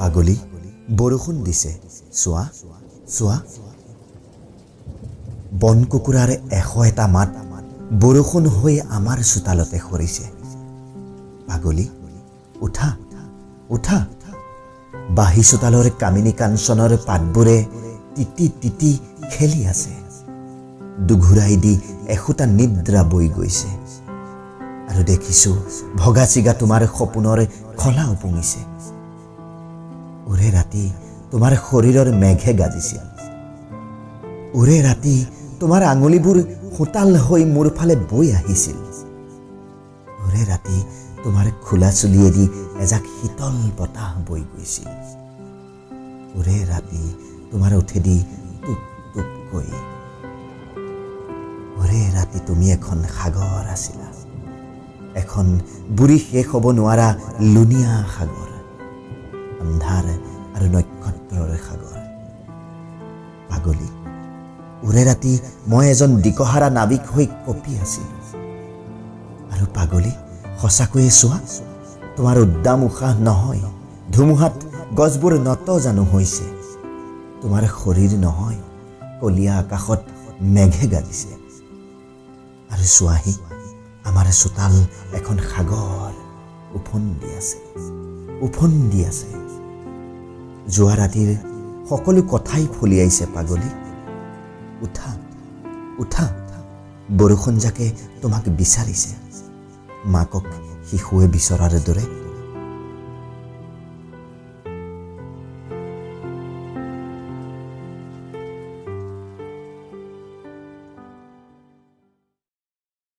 পাগলী বৰষুণ দিছে চোৱা চোৱা বন কুকুৰাৰ 101টা মাত বৰষুণ হৈ আমাৰ চোতালতে সৰিছে পাগলী উঠা উঠা বাহি চোতালৰ কামিনী কাঞ্চনৰ পাতবোৰে তিতি তিতি খেলি আছে দুঘুৰাই দি এখুটা নিদ্ৰা বৈ গৈছে আৰু দেখিছো ভগা চিগা তোমাৰ সপোনৰ খলা উপঙিছে ওৰে ৰাতি তোমাৰ শৰীৰৰ মেঘে গাজিছিল ওৰে ৰাতি তোমাৰ আঙুলিবোৰ হোতাল হৈ মোৰ ফালে বৈ আহিছিল ওৰে ৰাতি তোমাৰ খোলা চুলিয়েদি এজাক শীতল বতাহ বৈ গৈছিল ওৰে ৰাতি তোমাৰ উঠেদি টুপ টুপ কৈ ওৰে ৰাতি তুমি এখন সাগৰ আছিলা এখন বুঢ়ী শেষ হ'ব নোৱাৰা লুনিয়া সাগৰ আন্ধাৰ আৰু নক্ষত্ৰৰ সাগৰ পাগলী ওৰে ৰাতি মই এজন দিকহাৰা নাবিক হৈ কঁপি আছিলোঁ আৰু পাগলী সঁচাকৈয়ে চোৱা তোমাৰ উদ্দাম উশাহ নহয় ধুমুহাত গছবোৰ নত জানো হৈছে তোমাৰ শৰীৰ নহয় কলীয়া আকাশত মেঘে গাজিছে আৰু চোৱাহি আমাৰ চোতাল এখন সাগৰ উফন্দি আছে যোৱা ৰাতিৰ সকলো কথাই ফলিয়াইছে পাগলী উঠা উঠা বৰষুণ জাকে তোমাক বিচাৰিছে মাকক শিশুৱে বিচৰাৰ দৰে